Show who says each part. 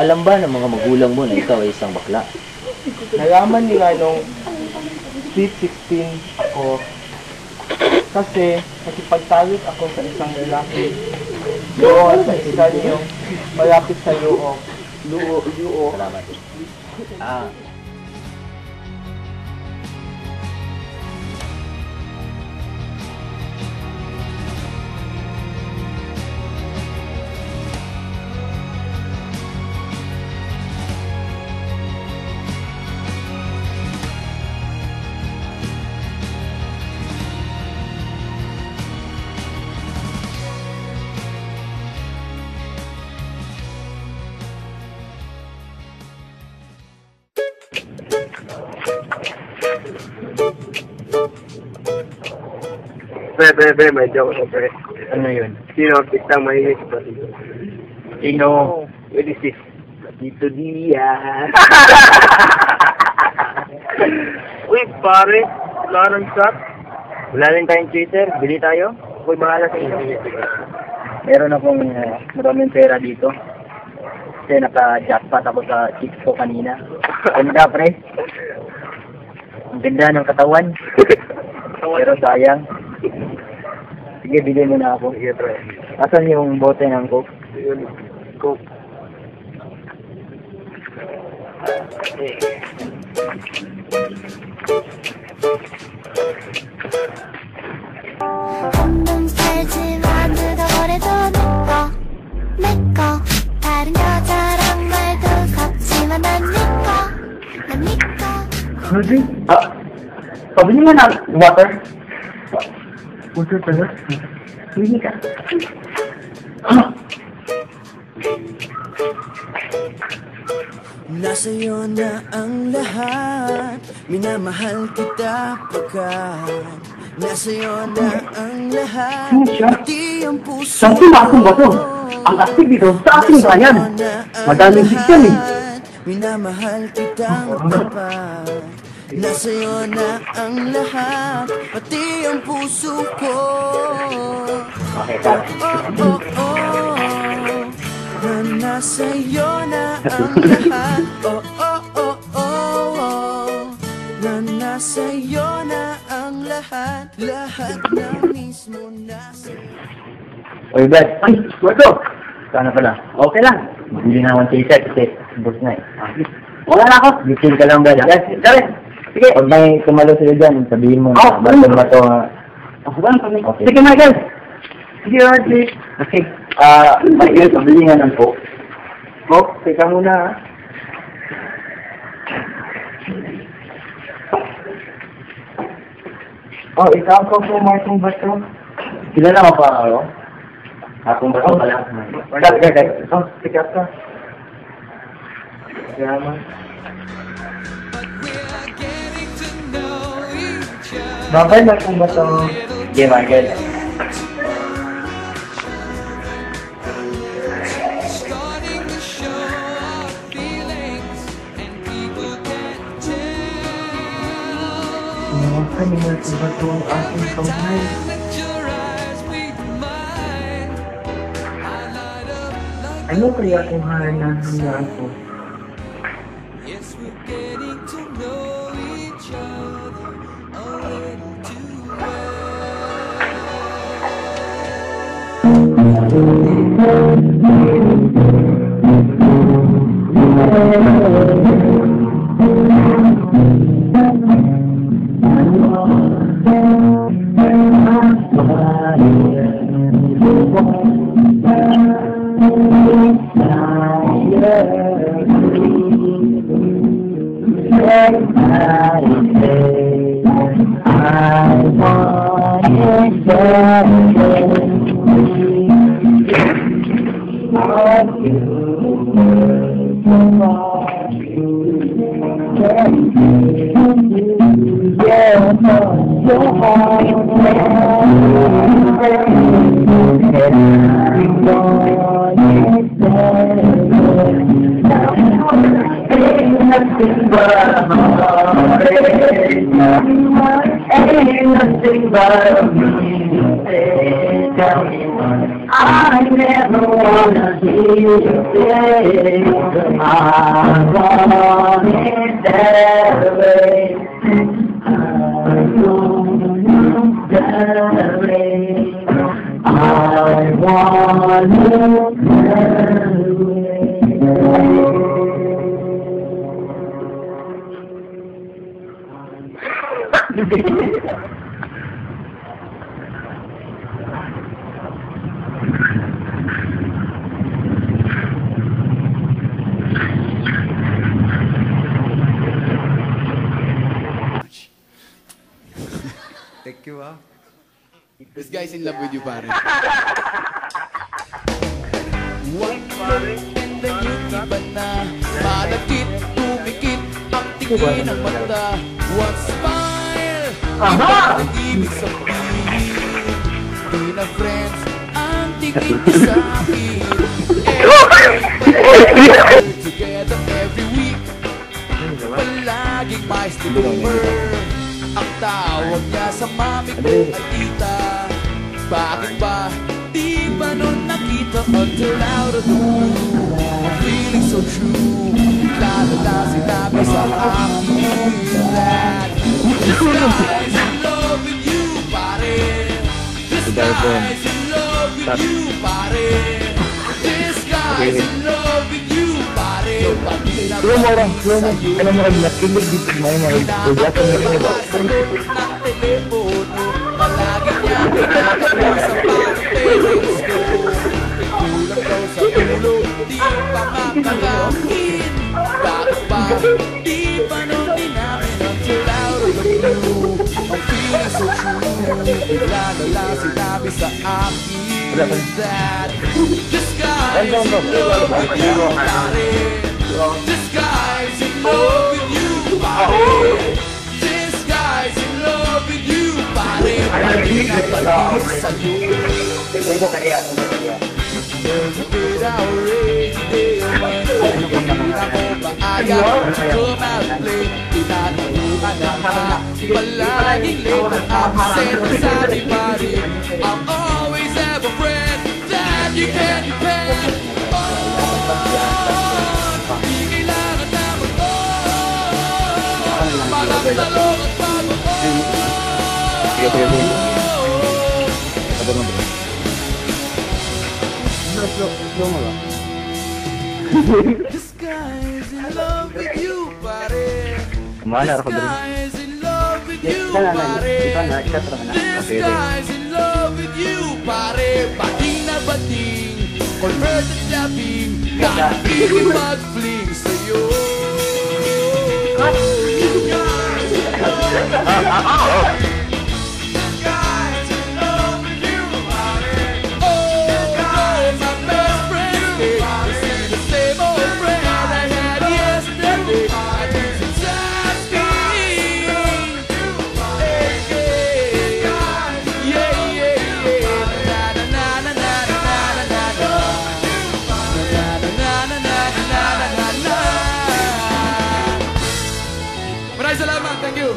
Speaker 1: Alam ba ng mga magulang mo na ikaw ay isang bakla?
Speaker 2: Nalaman nila nung sweet 16 ako kasi nakipagtawid ako sa isang lalaki doon sa isa niyong malapit sa luo.
Speaker 1: Salamat.
Speaker 3: Pre, may joke ko, pre.
Speaker 1: Ano yun?
Speaker 3: Sino ang piktang mahilig ba dito?
Speaker 1: Sino?
Speaker 3: What is this? Dito diya. Uy, pare. Wala nang shot.
Speaker 1: Wala rin tayong Twitter. Bili tayo.
Speaker 3: Uy, bahala sa inyo.
Speaker 1: Meron akong maraming pera dito. Kasi naka-jackpot ako sa chicks ko kanina. Ganda, pre. Ang ganda ng katawan. Pero sayang. Sige, bili mo na ako.
Speaker 3: Sige, pre.
Speaker 1: Asan yung bote ng Coke?
Speaker 3: Yun. Coke.
Speaker 4: 없는 살지만 누가 뭐래도 내꺼 다른 여자랑 말도 섞지만 난 니꺼
Speaker 1: Rudy? Pabili mo na water? Water pala? Hindi ka.
Speaker 5: Nasa'yo na ang lahat, minamahal kita pagkat nasa'yo na ang lahat, pati ang puso
Speaker 6: Saan pumasok ba to? Ang astig dito sa ating bayan. Madaming siksyan eh.
Speaker 5: Minamahal kitang tapat, nasa'yo na ang lahat, pati ang puso ko.
Speaker 1: Okay, tara.
Speaker 5: Na nasa'yo na ang lahat, na nasa'yo na ang lahat, lahat na mismo nasa'yo.
Speaker 1: Oy, Brad.
Speaker 6: Ay, wato.
Speaker 1: Sana pala.
Speaker 6: Okay lang.
Speaker 1: Bili na akong t-shirt kasi boss na eh.
Speaker 6: Wala na ako.
Speaker 1: Bitin ka lang, Brad.
Speaker 6: Yes, dali. Sige.
Speaker 1: Pag may tumalo sila dyan, sabihin mo
Speaker 6: Oh,
Speaker 1: na bato ba to?
Speaker 6: Ako ba?
Speaker 1: Okay.
Speaker 6: Sige, Michael. Sige, Archie.
Speaker 1: Okay. Michael, pabili nga ng Coke.
Speaker 6: Oh, teka muna. Oh, ikaw ko po, Martin Bato.
Speaker 1: Kilala mo pa ako? Akong bato pala.
Speaker 6: Oh, sikat ka. Salamat. Babay, Martin Bato.
Speaker 1: Okay, Michael.
Speaker 6: Ano Martin Bato ang aking kamay? Ano kaya kung hahanahan na ako? tell me what I never wanna hear you say. I want it that way. I want it that way. I want it that way.
Speaker 5: Thank you, ah. This guy's in love with you, pare. One look and then yung iba na malagkit, tumikit ang tingin ng mata. One smile, iba ang ibig sabihin. Di na friends ang tingin ko sa akin. Together every week, palaging may sleepover. Ang tawag niya sa mami ko ay tita. Bakit ba di ba nun nakita until out of the blue? I'm feeling so true. Lalala sinabi sa akin that this guy's in love with you, pare. This guy's in love with you, pare. This guy's in love with you, pare.
Speaker 6: Slow mo lang, slow mo. Alam mo, nakilig dito mo yung mga
Speaker 5: ng telepono, palagi niya kinakausap ang parents ko. Kulang daw sa ulo, di pa makakangin. Bakit ba di pa nun dinamin until out of the blue? I'm feeling so true. Bigla na lang sinabi sa akin that this guy's in love with you, pare. This guy's in love with you, pare. This guy's in love with you, pare. Pagkakabalik sa'yo. There's a bit already there. Hindi na ko maaya. Come out play. Tinatulungan na ka. Palaging late at absent sa party. I'll always have a friend that you can depend on. Di kailangan na mag-on. Magandalong at pag-on. This guy's in love with you, pare. This guy's in love with you, pare. This guy's in love with you, pare. Bating na bating, converted labing, kahit mag-fling sa'yo. Maraming salamat, thank you.